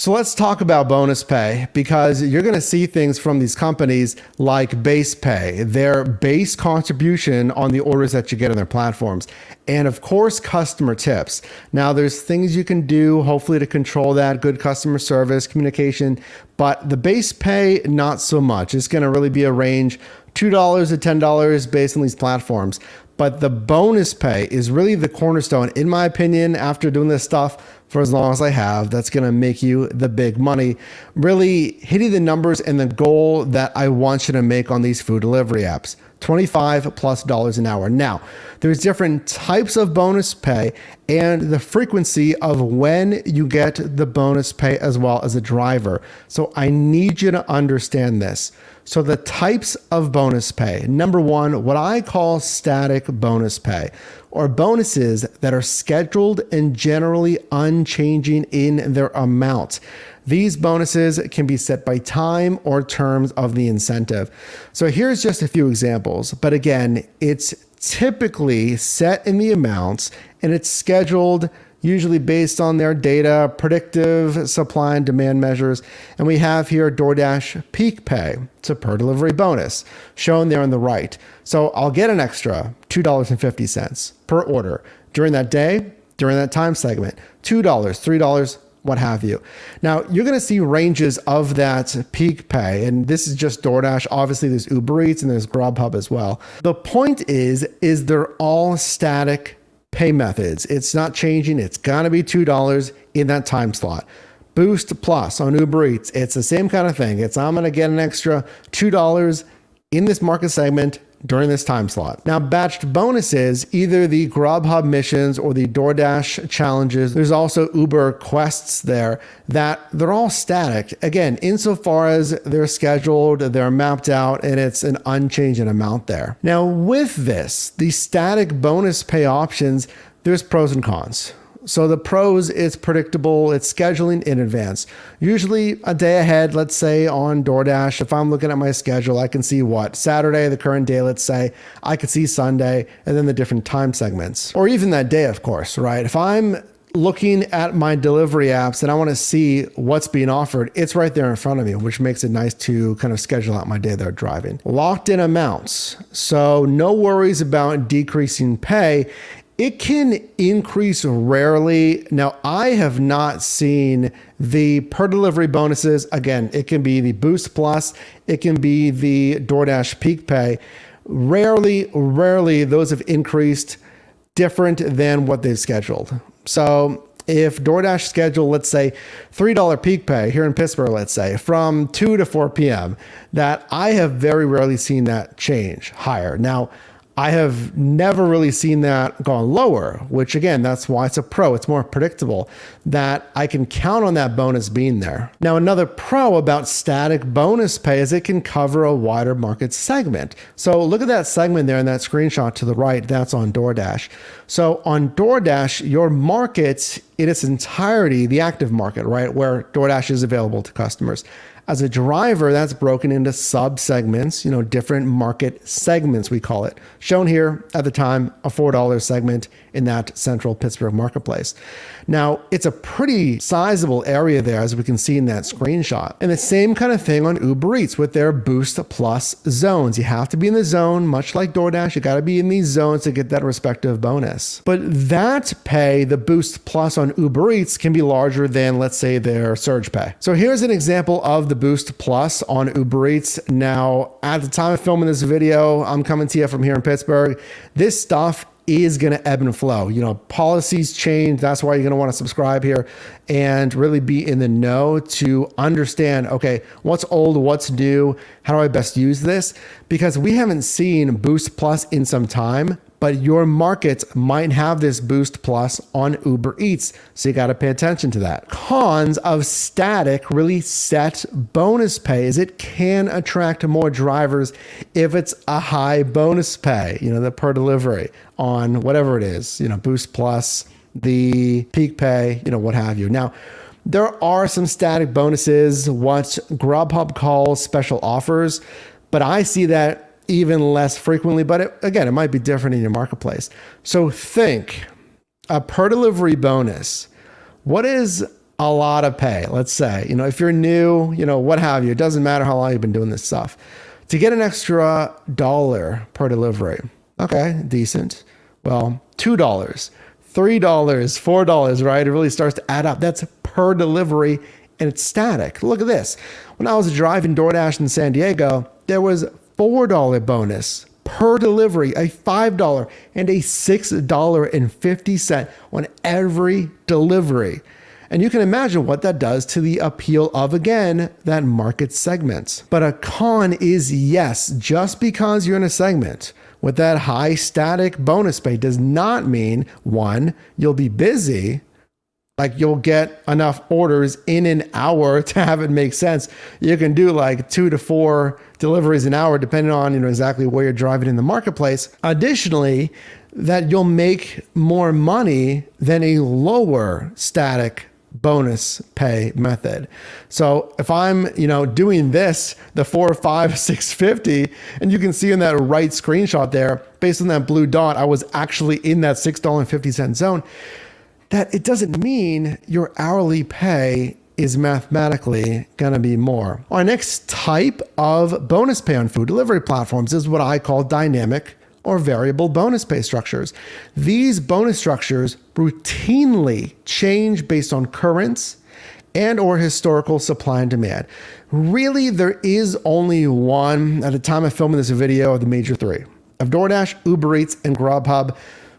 So let's talk about bonus pay, because you're going to see things from these companies like base pay, their base contribution on the orders that you get on their platforms, and of course, customer tips. Now, there's things you can do, hopefully, to control that, good customer service, communication, but the base pay, not so much. It's going to really be a range, $2 to $10 based on these platforms. But the bonus pay is really the cornerstone, in my opinion, after doing this stuff for as long as I have, that's going to make you the big money, really hitting the numbers and the goal that I want you to make on these food delivery apps. $25+ an hour. Now, there's different types of bonus pay and the frequency of when you get the bonus pay as well as a driver. So I need you to understand this. So the types of bonus pay. Number one, what I call static bonus pay, or bonuses that are scheduled and generally unchanging in their amount. These bonuses can be set by time or terms of the incentive. So here's just a few examples, but again, it's typically set in the amounts and it's scheduled usually based on their data, predictive supply and demand measures. And we have here DoorDash peak pay. It's a per delivery bonus shown there on the right. So I'll get an extra $2.50 per order during that day, during that time segment, $2, $3, what have you. Now, you're going to see ranges of that peak pay, and this is just DoorDash. Obviously, there's Uber Eats and there's Grubhub as well. The point is they're all static pay methods. It's not changing. It's going to be $2 in that time slot. Boost Plus on Uber Eats, it's the same kind of thing. I'm going to get an extra $2 in this market segment during this time slot. Now, batched bonuses, either the Grubhub missions or the DoorDash challenges, there's also Uber quests there, that they're all static. Again, insofar as they're scheduled, they're mapped out, and it's an unchanging amount there. Now, with this, the static bonus pay options, there's pros and cons. So the pros, it's predictable, it's scheduling in advance. Usually a day ahead, let's say on DoorDash, if I'm looking at my schedule, I can see what, Saturday, the current day, let's say, I could see Sunday, and then the different time segments. Or even that day, of course, right? If I'm looking at my delivery apps and I want to see what's being offered, it's right there in front of me, which makes it nice to kind of schedule out my day there driving. Locked in amounts. So no worries about decreasing pay. It can increase rarely. Now, I have not seen the per delivery bonuses. Again, it can be the Boost Plus, it can be the DoorDash peak pay. Rarely those have increased different than what they've scheduled. So if DoorDash schedule, let's say $3 peak pay here in Pittsburgh, let's say from 2 to 4 p.m., that I have very rarely seen that change higher. Now, I have never really seen that gone lower, which again, that's why it's a pro. It's more predictable that I can count on that bonus being there. Now, another pro about static bonus pay is it can cover a wider market segment. So look at that segment there in that screenshot to the right, that's on DoorDash. So on DoorDash, your market in its entirety, the active market, right, where DoorDash is available to customers. As a driver, that's broken into sub-segments, different market segments, we call it. Shown here at the time, a $4 segment in that central Pittsburgh marketplace. Now, it's a pretty sizable area there, as we can see in that screenshot. And the same kind of thing on Uber Eats with their Boost Plus zones. You have to be in the zone, much like DoorDash. You got to be in these zones to get that respective bonus. But that pay, the Boost Plus on Uber Eats, can be larger than, let's say, their surge pay. So here's an example of the Boost Plus on Uber Eats. Now, at the time of filming this video, I'm coming to you from here in Pittsburgh. This stuff is going to ebb and flow. Policies change. That's why you're going to want to subscribe here and really be in the know to understand, okay, what's old, what's new, how do I best use this? Because we haven't seen Boost Plus in some time, but your markets might have this Boost Plus on Uber Eats. So you got to pay attention to that. Cons of static, really set bonus pay is it can attract more drivers if it's a high bonus pay, the per delivery on whatever it is, Boost Plus, the peak pay, what have you. Now, there are some static bonuses, what Grubhub calls special offers, but I see that even less frequently, but it might be different in your marketplace. So think a per delivery bonus. What is a lot of pay. Let's say, if you're new, what have you, it doesn't matter how long you've been doing this stuff. To get an extra $1 per delivery. Okay, decent. Well, $2, $3, $4, right? It really starts to add up. That's per delivery and it's static. Look at this. When I was driving DoorDash in San Diego, there was $4 bonus per delivery, a $5 and a $6.50 on every delivery. And you can imagine what that does to the appeal of, again, that market segment. But a con is, yes, just because you're in a segment with that high static bonus pay does not mean, one, you'll be busy, like you'll get enough orders in an hour to have it make sense. You can do like 2 to 4 deliveries an hour, depending on exactly where you're driving in the marketplace. Additionally, that you'll make more money than a lower static bonus pay method. So if I'm, doing this, the 4, 5, 650, and you can see in that right screenshot there, based on that blue dot, I was actually in that $6.50 zone. That it doesn't mean your hourly pay is mathematically going to be more. Our next type of bonus pay on food delivery platforms is what I call dynamic or variable bonus pay structures. These bonus structures routinely change based on current and or historical supply and demand. Really, there is only one, at the time of filming this video, of the major three. Of DoorDash, Uber Eats, and Grubhub,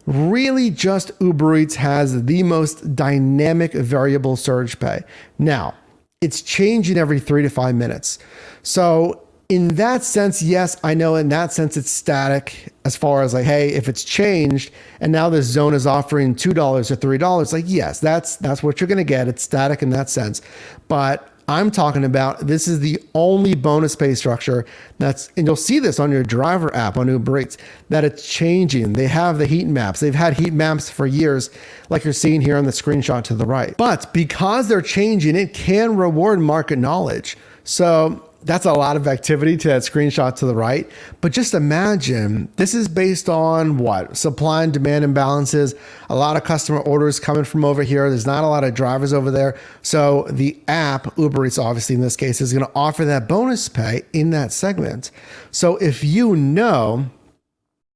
really just Uber Eats has the most dynamic variable surge pay. Now, it's changing every 3 to 5 minutes. So in that sense, yes, I know in that sense it's static as far as like, hey, if it's changed and now this zone is offering $2 or $3, like, yes, that's what you're going to get. It's static in that sense. But I'm talking about, this is the only bonus pay structure and you'll see this on your driver app on Uber Eats, that it's changing. They have the heat maps. They've had heat maps for years, like you're seeing here on the screenshot to the right. But because they're changing, it can reward market knowledge. So that's a lot of activity to that screenshot to the right. But just imagine, this is based on what? Supply and demand imbalances, a lot of customer orders coming from over here. There's not a lot of drivers over there. So the app, Uber Eats obviously in this case, is going to offer that bonus pay in that segment. So if hey,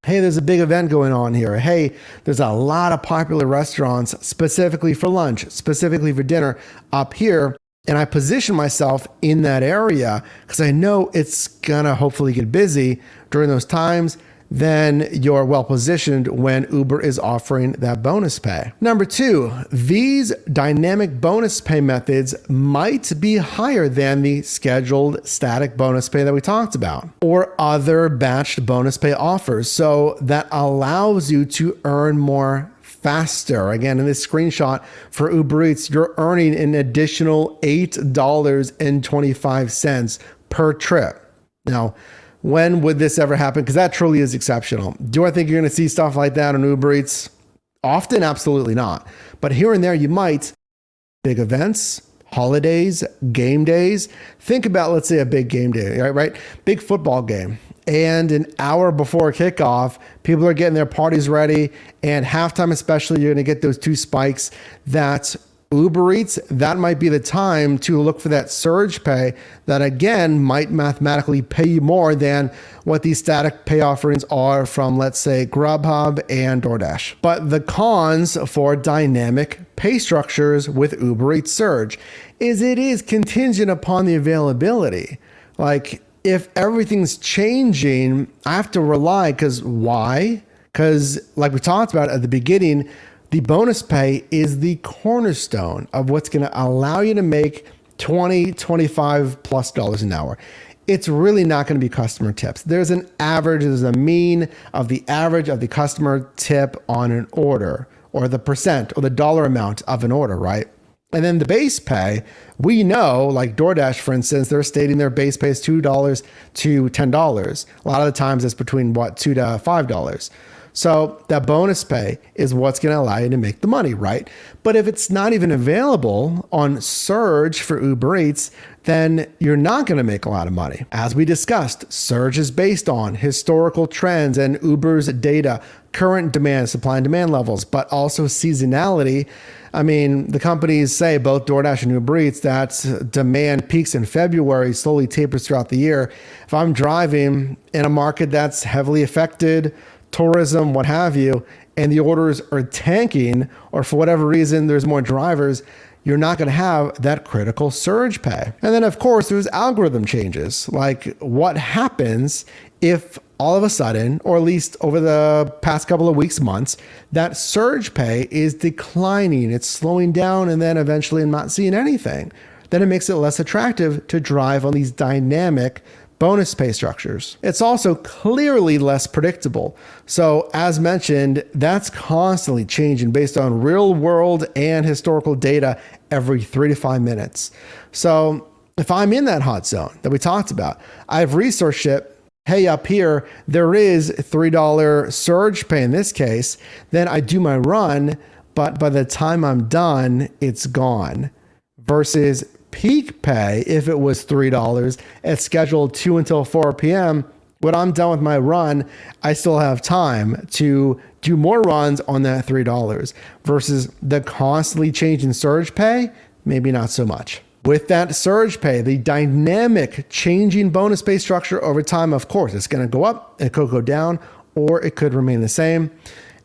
there's a big event going on here. Hey, there's a lot of popular restaurants specifically for lunch, specifically for dinner up here, and I position myself in that area because I know it's gonna hopefully get busy during those times, then you're well positioned when Uber is offering that bonus pay. Number 2, these dynamic bonus pay methods might be higher than the scheduled static bonus pay that we talked about, or other batched bonus pay offers. So that allows you to earn more faster. Again, in this screenshot for Uber Eats, you're earning an additional $8.25 per trip. Now, when would this ever happen? Because that truly is exceptional. Do I think you're going to see stuff like that on Uber Eats? Often, absolutely not. But here and there, you might. Big events, holidays, game days. Think about, let's say, a big game day, right? Big football game. And an hour before kickoff, people are getting their parties ready. And halftime especially, you're going to get those 2 spikes. That Uber Eats, that might be the time to look for that surge pay that, again, might mathematically pay you more than what these static pay offerings are from, let's say, Grubhub and DoorDash. But the cons for dynamic pay structures with Uber Eats Surge is it is contingent upon the availability. Like, if everything's changing, I have to rely, because why? Because like we talked about at the beginning, the bonus pay is the cornerstone of what's going to allow you to make $20, $25+ an hour. It's really not going to be customer tips. There's an average, there's a mean of the average of the customer tip on an order, or the percent or the dollar amount of an order, right? And then the base pay, we know, like DoorDash, for instance, they're stating their base pay is $2 to $10. A lot of the times it's between $2 to $5. So that bonus pay is what's going to allow you to make the money, right? But if it's not even available on Surge for Uber Eats, then you're not going to make a lot of money. As we discussed, Surge is based on historical trends and Uber's data, current demand, supply and demand levels, but also seasonality. I mean, the companies say, both DoorDash and Uber Eats, that demand peaks in February, slowly tapers throughout the year. If I'm driving in a market that's heavily affected, tourism, what have you, and the orders are tanking, or for whatever reason, there's more drivers, you're not going to have that critical surge pay. And then, of course, there's algorithm changes. Like, what happens if all of a sudden, or at least over the past couple of weeks, months, that surge pay is declining, it's slowing down, and then eventually I'm not seeing anything? Then it makes it less attractive to drive on these dynamic bonus pay structures. It's also clearly less predictable. So as mentioned, that's constantly changing based on real world and historical data every 3 to 5 minutes. So if I'm in that hot zone that we talked about, I've researched it. Hey, up here, there is $3 surge pay in this case. Then I do my run, but by the time I'm done, it's gone. Versus peak pay, if it was $3, it's scheduled 2 until 4 p.m. When I'm done with my run, I still have time to do more runs on that $3 versus the constantly changing surge pay, maybe not so much. With that surge pay, the dynamic changing bonus pay structure over time, of course, it's going to go up, it could go down, or it could remain the same.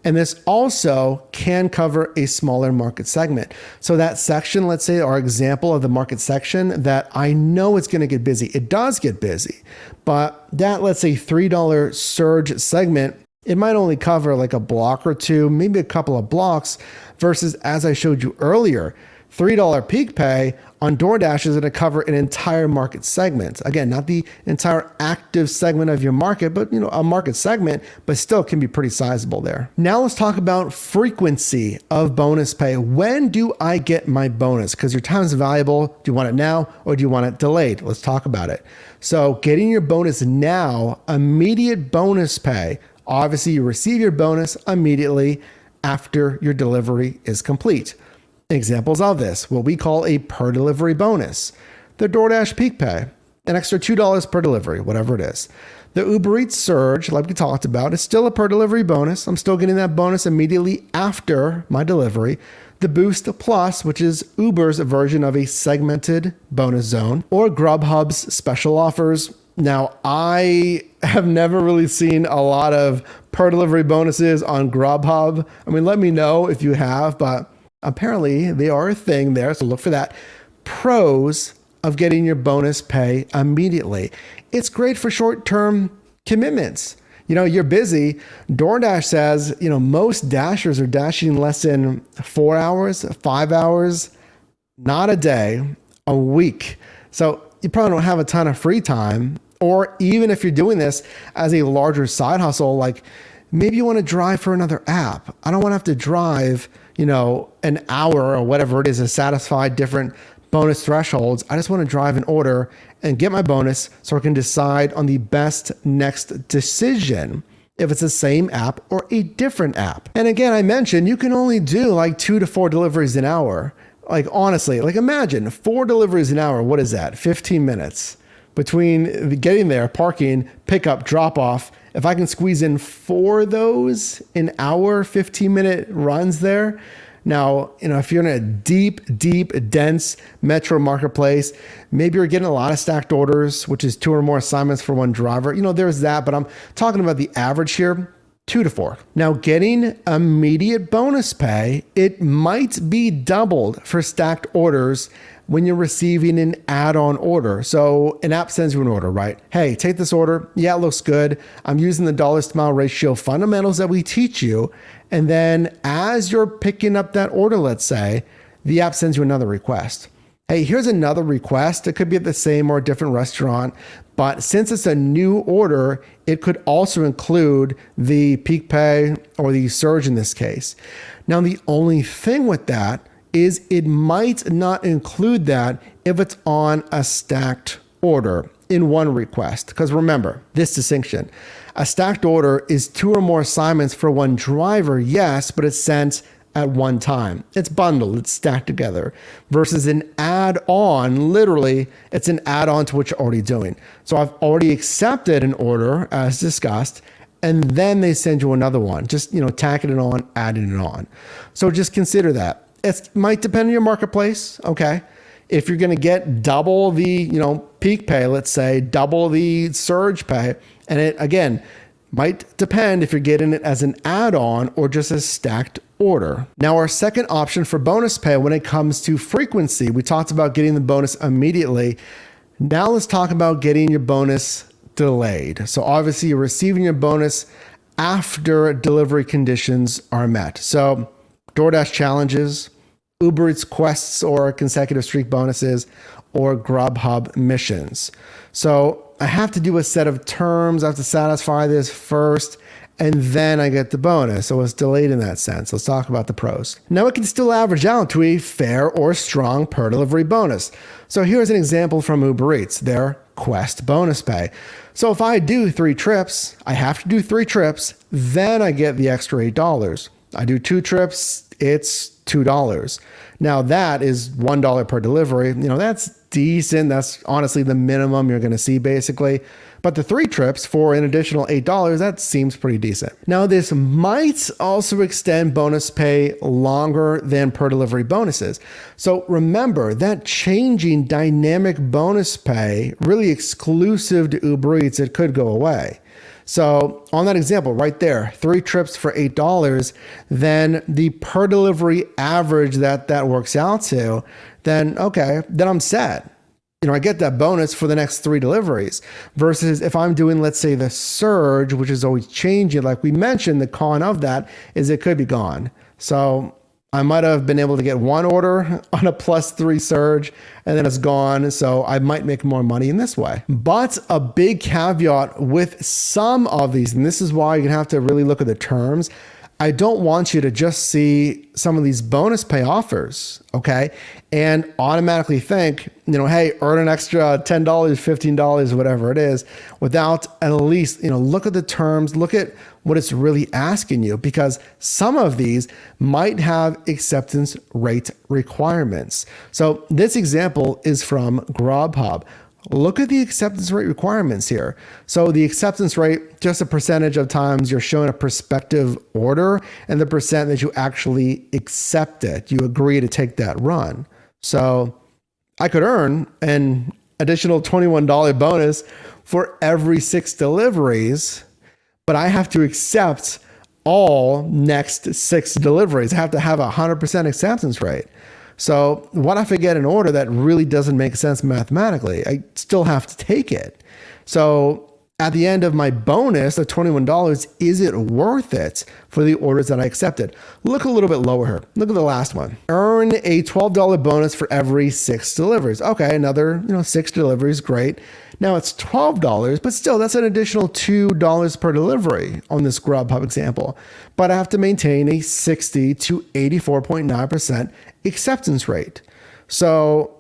And this also can cover a smaller market segment. So that section, let's say our example of the market section that I know it's going to get busy. It does get busy, but that, let's say $3 surge segment, it might only cover like a block or two, maybe a couple of blocks versus, as I showed you earlier, $3 peak pay on DoorDash is going to cover an entire market segment. Again, not the entire active segment of your market, but a market segment, but still can be pretty sizable there. Now let's talk about frequency of bonus pay. When do I get my bonus? Because your time is valuable. Do you want it now or do you want it delayed? Let's talk about it. So getting your bonus now, immediate bonus pay. Obviously, you receive your bonus immediately after your delivery is complete. Examples of this, what we call a per delivery bonus. The DoorDash peak pay, an extra $2 per delivery, whatever it is. The Uber Eats surge, like we talked about, is still a per delivery bonus. I'm still getting that bonus immediately after my delivery. The Boost Plus, which is Uber's version of a segmented bonus zone, or Grubhub's special offers. Now, I have never really seen a lot of per delivery bonuses on Grubhub. I mean, let me know if you have, but apparently they are a thing there, so look for that. Pros of getting your bonus pay immediately. It's great for short-term commitments. You're busy. DoorDash says, most dashers are dashing less than 4 hours, 5 hours, not a day, a week. So you probably don't have a ton of free time. Or even if you're doing this as a larger side hustle, like maybe you want to drive for another app. I don't want to have to drive an hour or whatever it is to satisfy different bonus thresholds. I just want to drive an order and get my bonus so I can decide on the best next decision if it's the same app or a different app. And again, I mentioned you can only do like 2 to 4 deliveries an hour. Like honestly, like imagine 4 deliveries an hour. What is that? 15 minutes between getting there, parking, pickup, drop off. If I can squeeze in 4 of those in hour, 15-minute runs there. Now, if you're in a deep, dense metro marketplace, maybe you're getting a lot of stacked orders, which is 2 or more assignments for one driver. There's that, but I'm talking about the average here, 2 to 4. Now, getting immediate bonus pay, it might be doubled for stacked orders when you're receiving an add-on order. So an app sends you an order, right? Hey, take this order. Yeah, it looks good. I'm using the dollars to mile ratio fundamentals that we teach you. And then as you're picking up that order, let's say, the app sends you another request. Hey, here's another request. It could be at the same or a different restaurant, but since it's a new order, it could also include the peak pay or the surge in this case. Now, the only thing with that is it might not include that if it's on a stacked order. in one request. Because remember this distinction. A stacked order is 2 or more assignments for one driver, yes, but it's sent at one time. It's bundled, it's stacked together, versus an add-on. Literally, it's an add-on to what you're already doing. So I've already accepted an order as discussed, and then they send you another one, just, tacking it on, adding it on. So just consider that. It might depend on your marketplace, okay? If you're going to get double the, peak pay, let's say, double the surge pay, and it, again, might depend if you're getting it as an add-on or just a stacked order. Now, our second option for bonus pay when it comes to frequency, we talked about getting the bonus immediately. Now let's talk about getting your bonus delayed. So obviously you're receiving your bonus after delivery conditions are met. So DoorDash challenges, Uber Eats quests or consecutive streak bonuses, or Grubhub missions. So I have to do a set of terms. I have to satisfy this first, and then I get the bonus. So it's delayed in that sense. Let's talk about the pros. Now it can still average out to a fair or strong per delivery bonus. So here's an example from Uber Eats, their Quest bonus pay. So if I do 3 trips, I have to do 3 trips, then I get the extra $8. I do 2 trips, it's $2. Now that is $1 per delivery. That's decent. That's honestly the minimum you're going to see basically. But the 3 trips for an additional $8, that seems pretty decent. Now this might also extend bonus pay longer than per delivery bonuses. So remember that changing dynamic bonus pay, really exclusive to Uber Eats, it could go away. So on that example right there, 3 trips for $8, then the per delivery average that works out to, then okay, then I'm set. I get that bonus for the next 3 deliveries versus if I'm doing, let's say, the surge, which is always changing. Like we mentioned, the con of that is it could be gone. So I might have been able to get 1 order on a +3 surge and then it's gone. So I might make more money in this way. But a big caveat with some of these, and this is why you're gonna have to really look at the terms. I don't want you to just see some of these bonus pay offers, okay, and automatically think, hey, earn an extra $10, $15, whatever it is, without at least, look at the terms, look at what it's really asking you, because some of these might have acceptance rate requirements. So this example is from Grubhub. Look at the acceptance rate requirements here. So the acceptance rate, just a percentage of times you're showing a prospective order and the percent that you actually accept it. You agree to take that run. So I could earn an additional $21 bonus for every 6 deliveries, but I have to accept all next 6 deliveries. I have to have a 100% acceptance rate. So what if I get an order that really doesn't make sense mathematically? I still have to take it. So at the end of my bonus, the $21, is it worth it for the orders that I accepted? Look a little bit lower here. Look at the last one. Earn a $12 bonus for every 6 deliveries. Okay, another 6 deliveries, great. Now it's $12, but still that's an additional $2 per delivery on this Grubhub example. But I have to maintain a 60 to 84.9% acceptance rate. So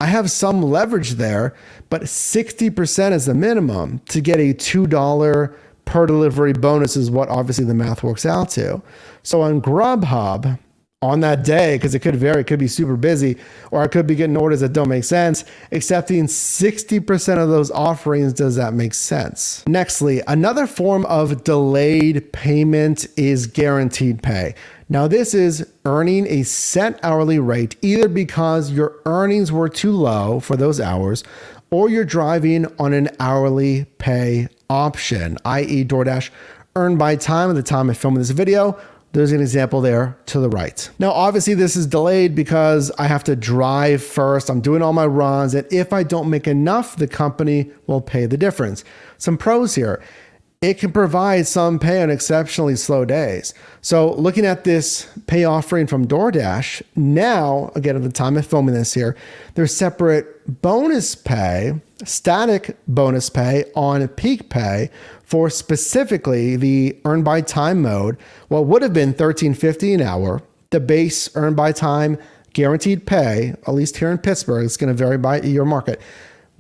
I have some leverage there, but 60% is the minimum to get a $2 per delivery bonus is what obviously the math works out to. So on Grubhub, on that day, because it could vary, it could be super busy, or I could be getting orders that don't make sense, accepting 60% of those offerings, does that make sense? Nextly, another form of delayed payment is guaranteed pay. Now this is earning a set hourly rate, either because your earnings were too low for those hours, or you're driving on an hourly pay option, i.e. DoorDash earned by time at the time of filming this video. There's an example there to the right. Now, obviously this is delayed because I have to drive first. I'm doing all my runs. And if I don't make enough, the company will pay the difference. Some pros here. It can provide some pay on exceptionally slow days. So looking at this pay offering from DoorDash, now, again, at the time of filming this here, there's separate bonus pay, static bonus pay on peak pay for specifically the earn by time mode. What would have been $13.50 an hour, the base earn by time guaranteed pay, at least here in Pittsburgh, it's going to vary by your market,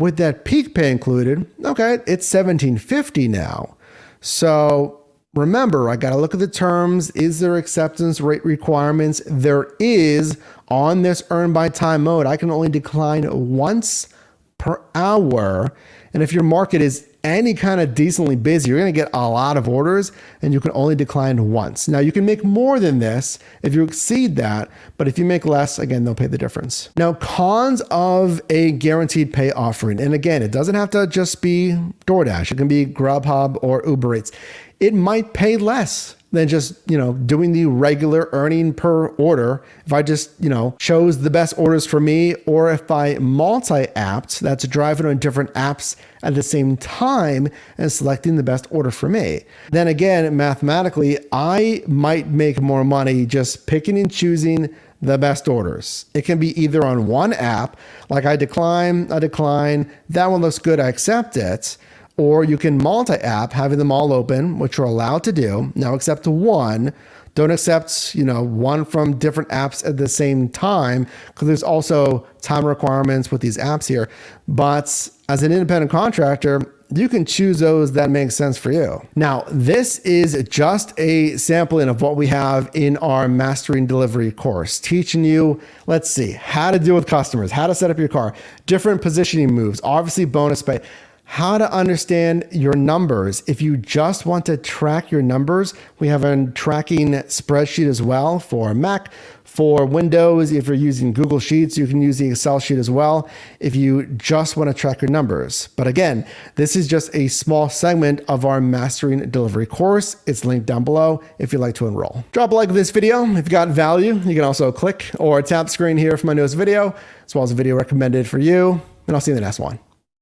with that peak pay included, okay, it's $1,750 now. So remember, I got to look at the terms. Is there acceptance rate requirements? There is. On this earn by time mode, I can only decline once per hour. And if your market is any kind of decently busy, you're going to get a lot of orders and you can only decline once. Now you can make more than this if you exceed that, but if you make less, again, they'll pay the difference. Now, cons of a guaranteed pay offering. And again, it doesn't have to just be DoorDash. It can be Grubhub or Uber Eats. It might pay less than just, doing the regular earning per order. If I just, chose the best orders for me, or if I multi-apped, that's driving on different apps at the same time and selecting the best order for me. Then again, mathematically, I might make more money just picking and choosing the best orders. It can be either on one app, like I decline, that one looks good, I accept it. Or you can multi-app, having them all open, which you're allowed to do. Now accept one. Don't accept, one from different apps at the same time, because there's also time requirements with these apps here. But as an independent contractor, you can choose those that make sense for you. Now, this is just a sampling of what we have in our Mastering Delivery course, teaching you, let's see, how to deal with customers, how to set up your car, different positioning moves, obviously bonus pay, how to understand your numbers. If you just want to track your numbers, we have a tracking spreadsheet as well for Mac. For Windows, if you're using Google Sheets, you can use the Excel sheet as well if you just want to track your numbers. But again, this is just a small segment of our Mastering Delivery course. It's linked down below if you'd like to enroll. Drop a like of this video. If you got value, you can also click or tap the screen here for my newest video, as well as a video recommended for you. And I'll see you in the next one.